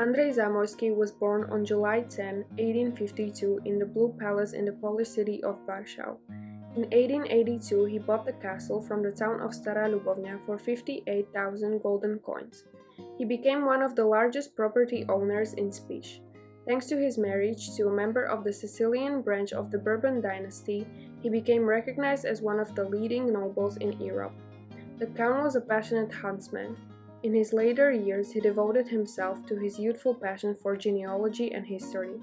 Andrzej Zamoyski was born on July 10, 1852 in the Blue Palace in the Polish city of Warsaw. In 1882, he bought the castle from the town of Stara Lubovnia for 58,000 golden coins. He became one of the largest property owners in Spiš. Thanks to his marriage to a member of the Sicilian branch of the Bourbon dynasty, he became recognized as one of the leading nobles in Europe. The Count was a passionate huntsman. In his later years, he devoted himself to his youthful passion for genealogy and history.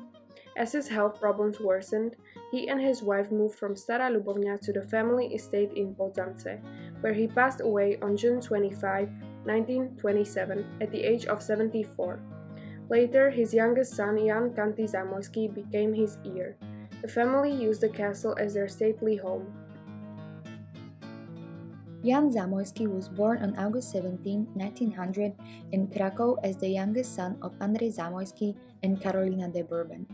As his health problems worsened, he and his wife moved from Stara Lubovnia to the family estate in Podzamce, where he passed away on June 25, 1927, at the age of 74. Later, his youngest son, Jan Kanti Zamoyski, became his heir. The family used the castle as their stately home. Jan Zamoyski was born on August 17, 1900 in Krakow as the youngest son of Andrzej Zamoyski and Karolina de Bourbon.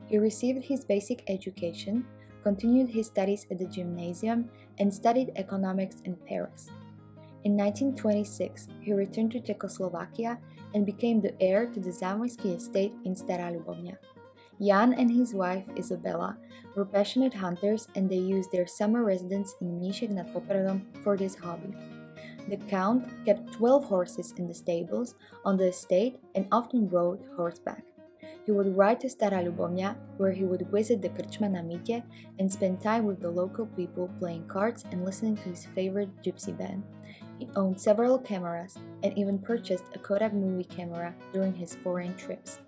He received his basic education, continued his studies at the gymnasium, and studied economics in Paris. In 1926, he returned to Czechoslovakia and became the heir to the Zamoyski estate in Stara Lubovnia. Jan and his wife, Isabella, were passionate hunters and they used their summer residence in Mníšek nad Popradom for this hobby. The Count kept 12 horses in the stables on the estate and often rode horseback. He would ride to Stara Lubovnia, where he would visit the Krčma na Mite and spend time with the local people playing cards and listening to his favorite gypsy band. He owned several cameras and even purchased a Kodak movie camera during his foreign trips.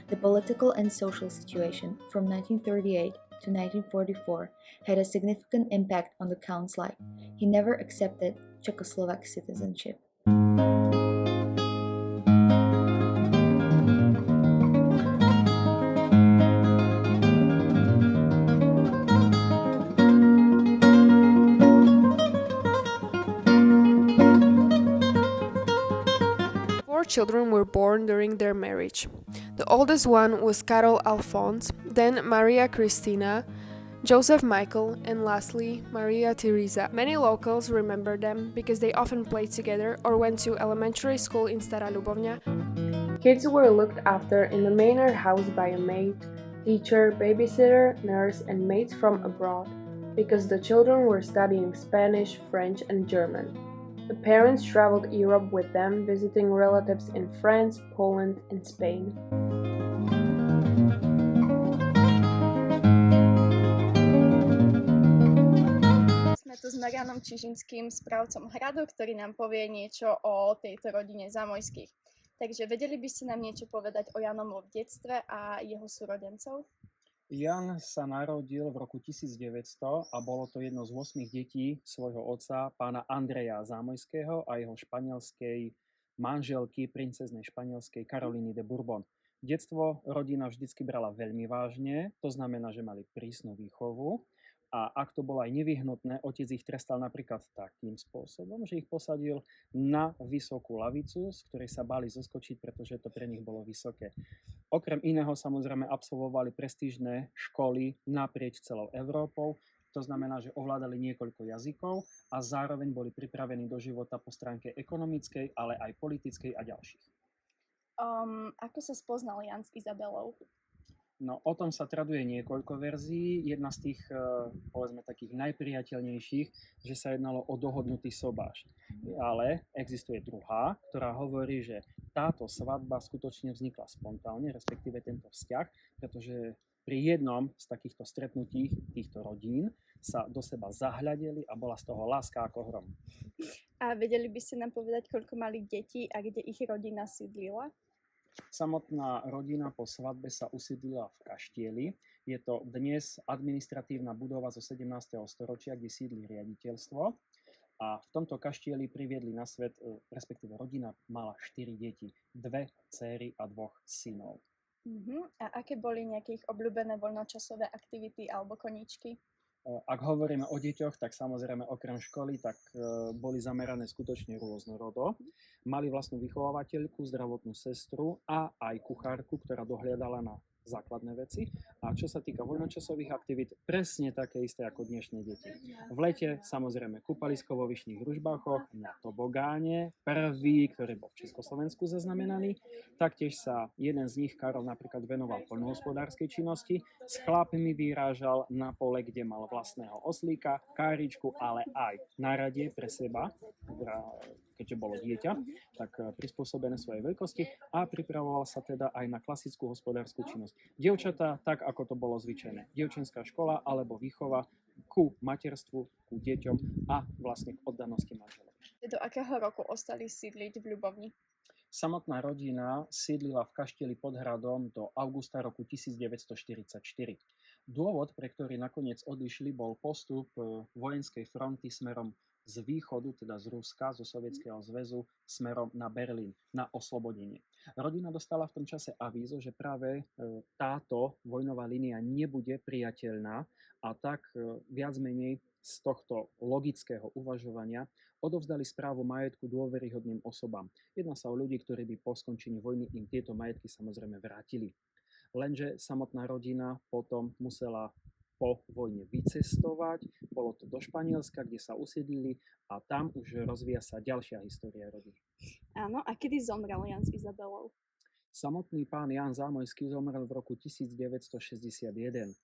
The political and social situation from 1938 to 1944 had a significant impact on the Count's life. He never accepted Czechoslovak citizenship. 4 children were born during their marriage. The oldest one was Karol Alphonse, then Maria Christina, Joseph Michael, and lastly, Maria Teresa. Many locals remember them because they often played together or went to elementary school in Stara Lubovnia. Kids were looked after in the manor house by a maid, teacher, babysitter, nurse, and maids from abroad, because the children were studying Spanish, French, and German. The parents traveled Europe with them, visiting relatives in France, Poland, and Spain. Sme tu s Marianom Čižinským, správcom hradu, ktorý nám povie niečo o tejto rodine Zamoyských. Takže vedeli by ste nám niečo povedať o Janovom detstve a jeho súrodencov? Jan sa narodil v roku 1900 a bolo to jedno z 8 detí svojho otca, pána Andreja Zamoyského a jeho španielskej manželky, princeznej španielskej Karoliny de Bourbon. Detstvo rodina vždycky brala veľmi vážne, to znamená, že mali prísnu výchovu. A ak to bolo aj nevyhnutné, otec ich trestal napríklad takým spôsobom, že ich posadil na vysokú lavicu, z ktorej sa báli zoskočiť, pretože to pre nich bolo vysoké. Okrem iného samozrejme absolvovali prestížne školy naprieč celou Európou, to znamená, že ovládali niekoľko jazykov a zároveň boli pripravení do života po stránke ekonomickej, ale aj politickej a ďalších. Ako sa spoznal Jan s Izabelou? No, o tom sa traduje niekoľko verzií. Jedna z tých, povedzme, takých najpriateľnejších, že sa jednalo o dohodnutý sobáš. Ale existuje druhá, ktorá hovorí, že táto svadba skutočne vznikla spontánne, respektíve tento vzťah, pretože pri jednom z takýchto stretnutí týchto rodín sa do seba zahľadeli a bola z toho láska ako hrom. A vedeli by ste nám povedať, koľko mali detí a kde ich rodina sídlila? Samotná rodina po svadbe sa usídlila v kaštieli. Je to dnes administratívna budova zo 17. storočia, kde sídli riaditeľstvo. A v tomto kaštieli priviedli na svet, respektíve rodina mala 4 deti, 2 dcéry a 2 synov. A aké boli nejaké ich obľúbené voľnočasové aktivity alebo koníčky? Ak hovoríme o deťoch, tak samozrejme okrem školy, tak boli zamerané skutočne rôznorodo. Mali vlastnú vychovávateľku, zdravotnú sestru a aj kuchárku, ktorá dohliadala na základné veci. A čo sa týka voľnočasových aktivít, presne také isté ako dnešné deti. V lete samozrejme kúpalisko vo Vyšných Ružbáchoch, na tobogáne, prvý, ktorý bol v Československu zaznamenaný. Taktiež sa jeden z nich, Karol, napríklad venoval poľnohospodárskej činnosti. S chlapmi vyrážal na pole, kde mal vlastného oslíka, káričku, ale aj náradie pre seba, keďže bolo dieťa, tak prispôsobené svojej veľkosti a pripravoval sa teda aj na klasickú hospodárskú činnosť. Dievčatá, tak ako to bolo zvyčajné. Dievčenská škola alebo výchova ku materstvu, ku deťom a vlastne k oddanosti manželov. Do akého roku ostali sídliť v Ľubovni? Samotná rodina sídlila v Kaštieli pod Hradom do augusta roku 1944. Dôvod, pre ktorý nakoniec odišli, bol postup vojenskej fronty smerom z východu, teda z Ruska, zo Sovietskeho zväzu, smerom na Berlín, na oslobodenie. Rodina dostala v tom čase avízo, že práve táto vojnová línia nebude priateľná a tak viac menej z tohto logického uvažovania odovzdali správu majetku dôveryhodným osobám. Jedná sa o ľudí, ktorí by po skončení vojny im tieto majetky samozrejme vrátili. Lenže samotná rodina potom musela po vojne vycestovať, bolo to do Španielska, kde sa usiedlili a tam už rozvíja sa ďalšia história rodiny. Áno, a kedy zomrel Jan s Izabelou? Samotný pán Jan Zamoyski zomrel v roku 1961.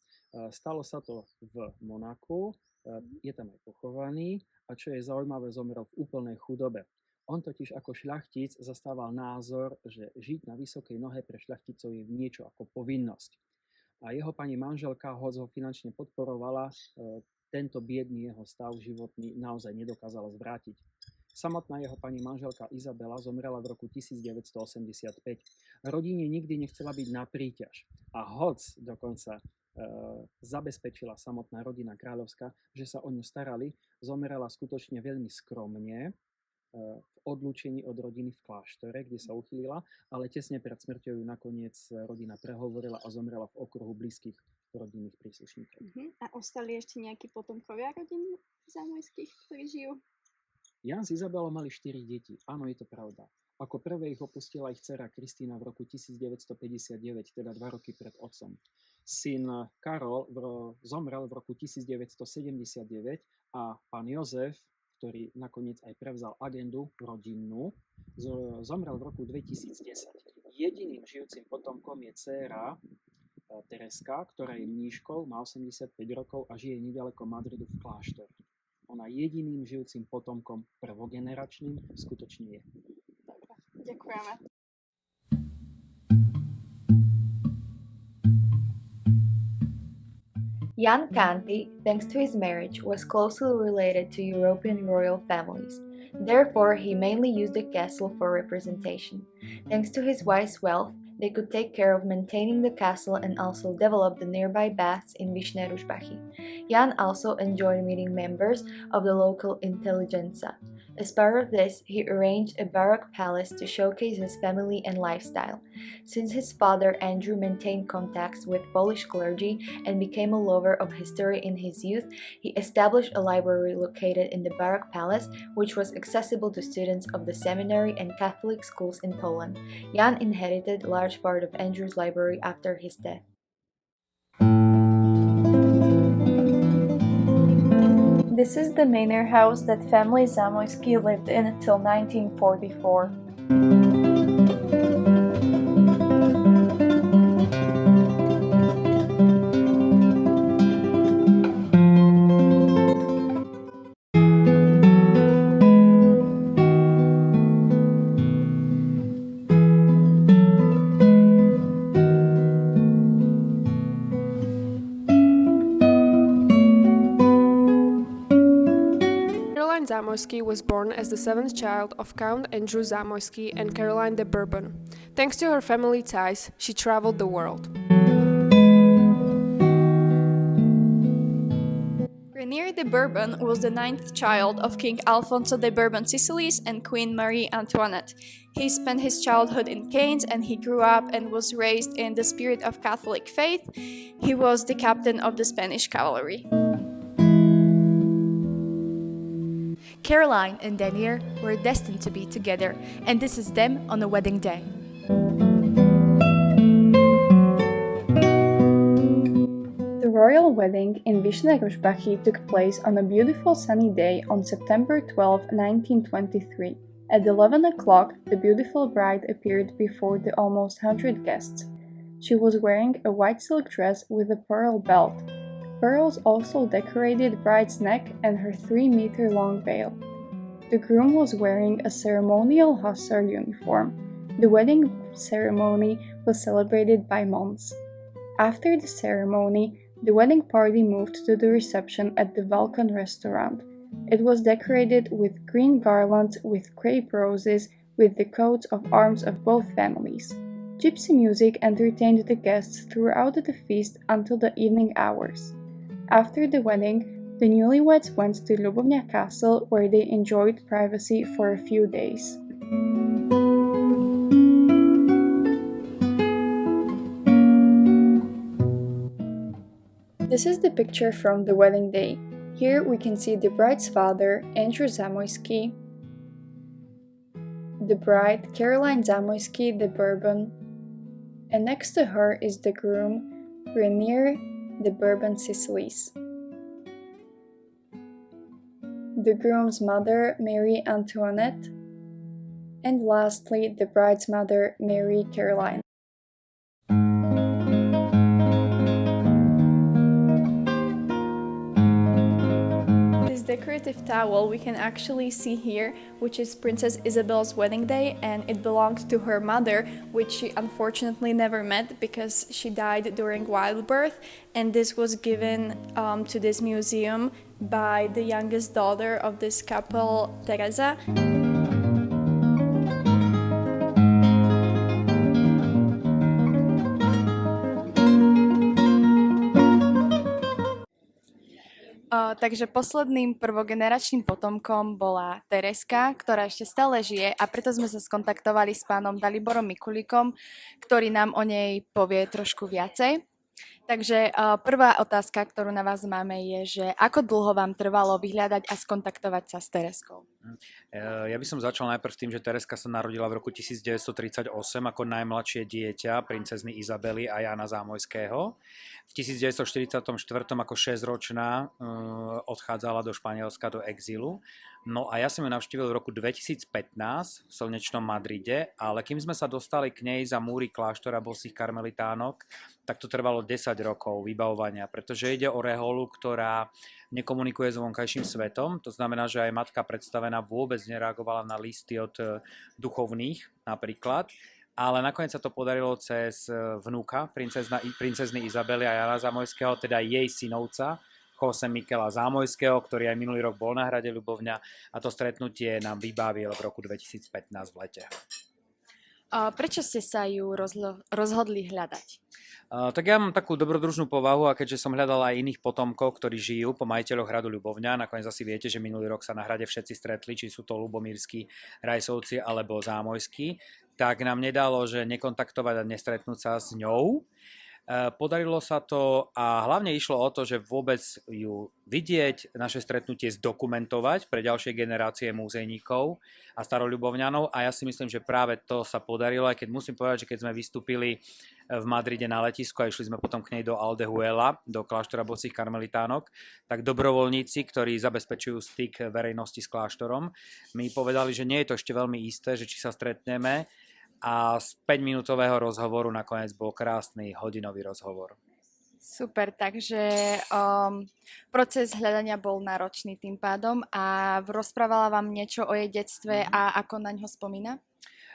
Stalo sa to v Monaku, je tam aj pochovaný a čo je zaujímavé, zomrel v úplnej chudobe. On totiž ako šľachtic zastával názor, že žiť na vysokej nohe pre šľachticov je niečo ako povinnosť. A jeho pani manželka, hoď ho finančne podporovala, tento biedný jeho stav životný naozaj nedokázala zvrátiť. Samotná jeho pani manželka Izabela zomrela v roku 1985. Rodine nikdy nechcela byť na príťaž. A hoď dokonca zabezpečila samotná rodina kráľovská, že sa o ňu starali, zomrela skutočne veľmi skromne, v odlúčení od rodiny v kláštore, kde sa uchýlila, ale tesne pred smrťou ju nakoniec rodina prehovorila a zomrela v okruhu blízkych rodinných príslušníkov. A ostali ešte nejakí potomkovia rodín Zamojských, ktorí žijú? Jan s Izabelou mali 4 deti, áno, je to pravda. Ako prvé ich opustila ich dcera Kristína v roku 1959, teda 2 roky pred otcom. Syn Karol zomrel v roku 1979 a pán Jozef, ktorý nakoniec aj prevzal agendu rodinnú, zomrel v roku 2010. Jediným žijúcim potomkom je dcéra Tereska, ktorá je mníškou, má 85 rokov a žije nedaleko Madridu v kláštore. Ona jediným žijúcim potomkom prvogeneračným skutočne je. Dobre, ďakujeme. Jan Kanti, thanks to his marriage, was closely related to European royal families. Therefore, he mainly used the castle for representation. Thanks to his wife's wealth, they could take care of maintaining the castle and also develop the nearby baths in Vyšné Ružbachy. Jan also enjoyed meeting members of the local intelligentsia. As part of this, he arranged a baroque palace to showcase his family and lifestyle. Since his father Andrew maintained contacts with Polish clergy and became a lover of history in his youth, he established a library located in the baroque palace, which was accessible to students of the seminary and Catholic schools in Poland. Jan inherited a large part of Andrew's library after his death. This is the manor house that family Zamoyski lived in until 1944. Zamoyski was born as the 7th child of Count Andrew Zamoyski and Caroline de Bourbon. Thanks to her family ties, she traveled the world. Rainier de Bourbon was the 9th child of King Alfonso de Bourbon Sicilies and Queen Marie Antoinette. He spent his childhood in Cannes and he grew up and was raised in the spirit of Catholic faith. He was the captain of the Spanish cavalry. Caroline and Daniel were destined to be together, and this is them on a wedding day. royal wedding in Vyšné took place on a beautiful sunny day on September 12, 1923. At 11 o'clock, the beautiful bride appeared before the almost 100 guests. She was wearing a white silk dress with a pearl belt. Pearls also decorated bride's neck and her 3-meter-long veil. The groom was wearing a ceremonial hussar uniform. The wedding ceremony was celebrated by monks. After the ceremony, the wedding party moved to the reception at the Balkan restaurant. It was decorated with green garlands with crepe roses with the coats of arms of both families. Gypsy music entertained the guests throughout the feast until the evening hours. After the wedding, the newlyweds went to Ľubovňa Castle where they enjoyed privacy for a few days. This is the picture from the wedding day. Here we can see the bride's father, Andrew Zamoyski, the bride, Caroline Zamoyski de Bourbon, and next to her is the groom, Rainier de Bourbon Sicilies. The groom's mother, Mary Antoinette, and lastly, the bride's mother, Mary Caroline. Decorative towel we can actually see here, which is Princess Isabel's wedding day, and it belonged to her mother, which she unfortunately never met because she died during childbirth, and this was given to this museum by the youngest daughter of this couple, Teresa. Takže posledným prvogeneračným potomkom bola Tereska, ktorá ešte stále žije, a preto sme sa skontaktovali s pánom Daliborom Mikulíkom, ktorý nám o nej povie trošku viacej. Takže prvá otázka, ktorú na vás máme, je, že ako dlho vám trvalo vyhľadať a skontaktovať sa s Tereskou? Ja by som začal najprv tým, že Tereska sa narodila v roku 1938 ako najmladšie dieťa princezny Izabely a Jána Zámojského. V 1944 ako 6-ročná odchádzala do Španielska do exílu. No a ja som ju navštívil v roku 2015 v slnečnom Madride, ale kým sme sa dostali k nej za múry kláštora bosých karmelitánok, tak to trvalo 10 rokov vybavovania, pretože ide o reholu, ktorá nekomunikuje s vonkajším svetom. To znamená, že aj matka predstavená vôbec nereagovala na listy od duchovných napríklad. Ale nakoniec sa to podarilo cez vnúka princezny Izabely a Jana Zámojského, teda jej synovca, Jose Michela Zámojského, ktorý aj minulý rok bol na hrade Ľubovňa, a to stretnutie nám vybavil v roku 2015 v lete. Prečo ste sa ju rozhodli hľadať? Tak ja mám takú dobrodružnú povahu, a keďže som hľadal aj iných potomkov, ktorí žijú po majiteľoch hradu Ľubovňa, nakoniec asi viete, že minulý rok sa na hrade všetci stretli, či sú to ľubomírski Rajsovci alebo Zámojskí, tak nám nedalo, že nekontaktovať a nestretnúť sa s ňou. Podarilo sa to a hlavne išlo o to, že vôbec ju vidieť, naše stretnutie zdokumentovať pre ďalšie generácie múzejníkov a staroľubovňanov, a ja si myslím, že práve to sa podarilo, aj keď musím povedať, že keď sme vystúpili v Madride na letisku a išli sme potom k nej do Aldehuela, do kláštora bosých karmelitánok, tak dobrovoľníci, ktorí zabezpečujú styk verejnosti s kláštorom, mi povedali, že nie je to ešte veľmi isté, že či sa stretneme, a z 5-minútového rozhovoru nakoniec bol krásny hodinový rozhovor. Super, takže proces hľadania bol náročný tým pádom, a rozprávala vám niečo o jej detstve a ako na ňo spomína?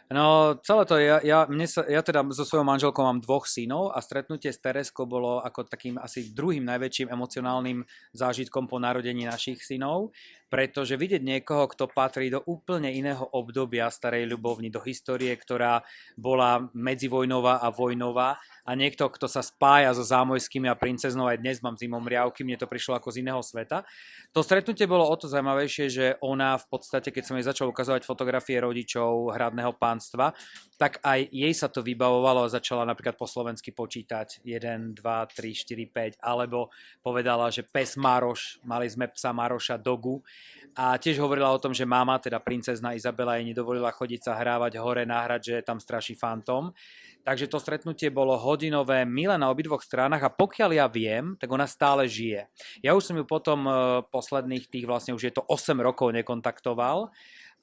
No, celé to, ja teda so svojou manželkou mám 2 synov a stretnutie s Tereskou bolo ako takým asi druhým najväčším emocionálnym zážitkom po narodení našich synov, pretože vidieť niekoho, kto patrí do úplne iného obdobia starej Ľubovni, do histórie, ktorá bola medzivojnová a vojnová, a niekto, kto sa spája so Zámojskými a princeznou, aj dnes mám zimomriavky, mne to prišlo ako z iného sveta. To stretnutie bolo o to zaujímavejšie, že ona v podstate, keď som jej začal ukazovať fotografie rodičov hradného pánstva, tak aj jej sa to vybavovalo a začala napríklad po slovensky počítať 1, 2, 3, 4, 5, alebo povedala, že pes Maroš, mali sme psa Maroša Dogu, A tiež hovorila o tom, že mama, teda princezna Izabela, jej nedovolila chodiť sa hrávať hore na hrad, že tam straší fantom. Takže to stretnutie bolo hodinové, milé na obidvoch stranách a pokiaľ ja viem, tak ona stále žije. Ja už som ju potom posledných tých, vlastne už je to 8 rokov nekontaktoval,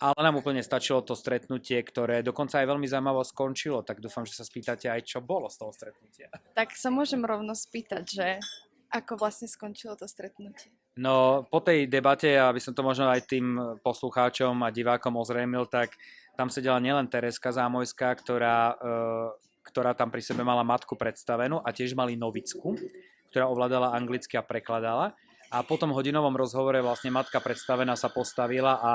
ale nám úplne stačilo to stretnutie, ktoré dokonca aj veľmi zaujímavo skončilo, tak dúfam, že sa spýtate aj, čo bolo z toho stretnutia. Tak sa môžem rovno spýtať, že ako vlastne skončilo to stretnutie? No, po tej debate, aby som to možno aj tým poslucháčom a divákom ozrejmil, tak tam sedela nielen Tereska Zámojská, ktorá tam pri sebe mala matku predstavenú a tiež mali novicku, ktorá ovládala anglicky a prekladala. A po tom hodinovom rozhovore vlastne matka predstavená sa postavila a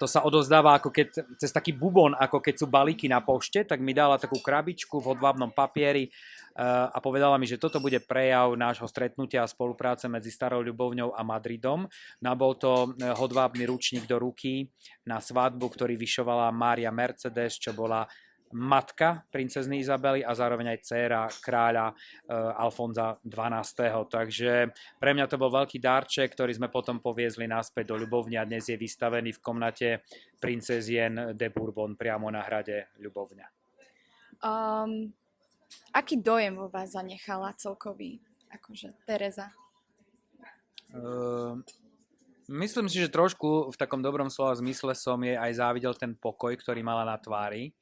to sa odovzdáva ako keď, cez taký bubon, ako keď sú balíky na pošte, tak mi dala takú krabičku v hodvábnom papieri a povedala mi, že toto bude prejav nášho stretnutia a spolupráce medzi Starou Ľubovňou a Madridom. No a bol to hodvábny ručník do ruky na svadbu, ktorý vyšovala Mária Mercedes, čo bola matka princezny Izabely a zároveň aj dcéra kráľa Alfonza XII. Takže pre mňa to bol veľký darček, ktorý sme potom poviezli naspäť do Ľubovne a dnes je vystavený v komnate princezien de Bourbon priamo na hrade Ľubovňa. Aký dojem vo vás zanechala celkový, akože Tereza? Myslím si, že trošku v takom dobrom slova zmysle som jej aj závidel ten pokoj, ktorý mala na tvári.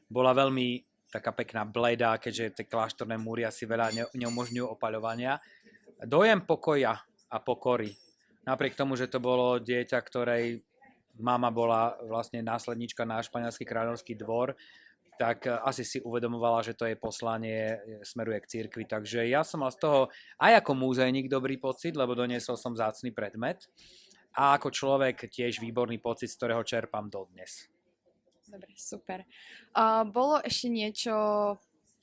Bola veľmi taká pekná bledá, keďže tie kláštorné múry asi veľa neumožňujú opaľovania. Dojem pokoja a pokory. Napriek tomu, že to bolo dieťa, ktorej mama bola vlastne následníčka na španielský kráľovský dvor, tak asi si uvedomovala, že to jej poslanie smeruje k cirkvi. Takže ja som mal z toho aj ako múzejník dobrý pocit, lebo doniesol som vzácny predmet. A ako človek tiež výborný pocit, z ktorého čerpám dodnes. Dobre, super. Bolo ešte niečo,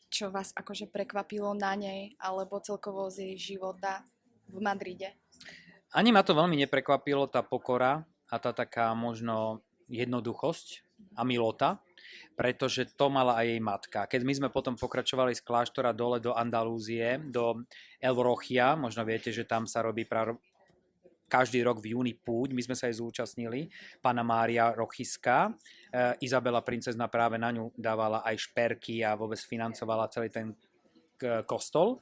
čo vás akože prekvapilo na nej, alebo celkovo z jej života v Madride? Ani ma to veľmi neprekvapilo, tá pokora a tá taká možno jednoduchosť a milota, pretože to mala aj jej matka. Keď my sme potom pokračovali z kláštora dole do Andalúzie, do El Rochia, možno viete, že tam sa robí každý rok v júni púť, my sme sa aj zúčastnili, pána Mária Rochiská. Izabela princezna práve na ňu dávala aj šperky a vôbec financovala celý ten kostol.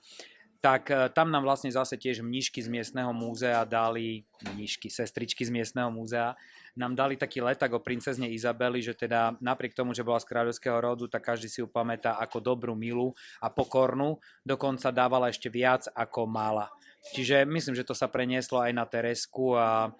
Tak tam nám vlastne zase tiež mníšky z miestneho múzea dali, sestričky z miestneho múzea, nám dali taký leták o princezne Izabeli, že teda napriek tomu, že bola z kráľovského rodu, tak každý si ju pamätá ako dobrú, milú a pokornú, dokonca dávala ešte viac ako mala. Čiže myslím, že to sa prenieslo aj na Teresku a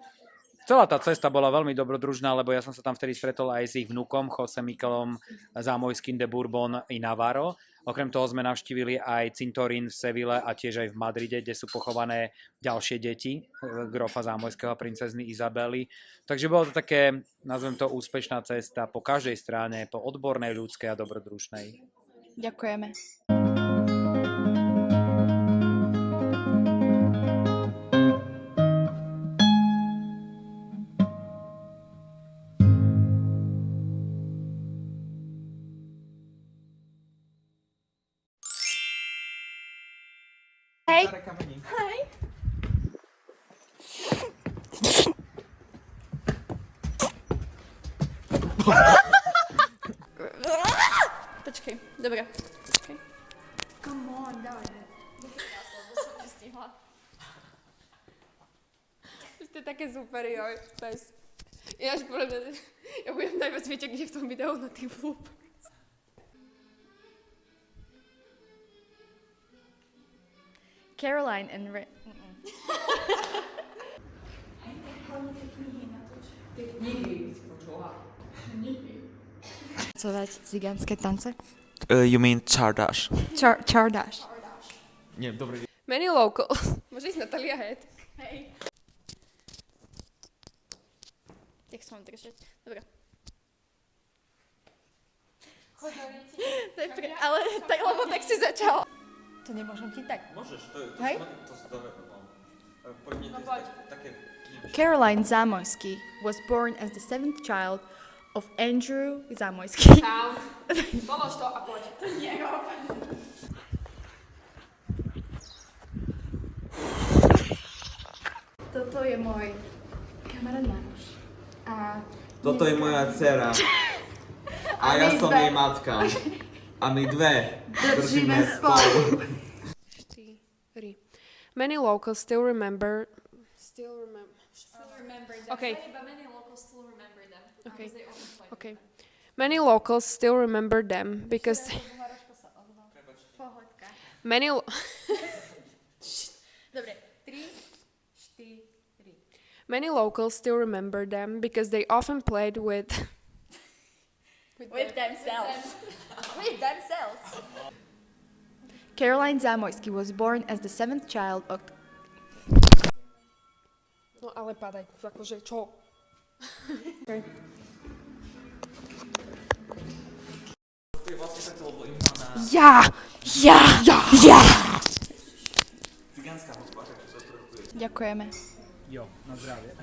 celá tá cesta bola veľmi dobrodružná, lebo ja som sa tam vtedy stretol aj s ich vnukom, José Mikelom Zamoyským de Bourbon i Navarro. Okrem toho sme navštívili aj cintorín v Seville a tiež aj v Madride, kde sú pochované ďalšie deti grofa Zámojského a princezny Izabely. Takže bolo to také, nazvem to, úspešná cesta po každej strane, po odbornej, ľudskej a dobrodružnej. Ďakujeme. Hej. Hej. Počkej, dobre. Počkej. Come on, dávaj. To je také super, joj. Pes. Ja budem najviac viete, kde v tom videu na tým vlúb. Caroline and Tancovať cigánske tance? You mean čardáš? Čardáš. Nie, dobre. Many local. Môže ísť Natália head. Hej. Jak sa mám držať? Dobre. Ale tak, lebo tak si začala. To nemôžem ti tak. Môžeš, to Hej? to sa dobre. Poďme také... Caroline Zamoyski was born as the seventh child of Andrew Zamoyski. Polož to a poď. To nerob. Toto je môj Kamarát Maroš. A Toto je moja dcera. A ja som jej matka. A my dve držíme spolu. Many locals still remember them. Okay. Many locals still remember them. Okay. Okay. Many locals still remember them because many Dobre, 3, 4. many locals still remember them because they often played with themselves. With themselves. Caroline Zamoyski was born as the seventh child of No ale padaj, akože čo? Okay. Ja! Cigánska hudba, takže to je Ďakujeme. Jo, na zdravie.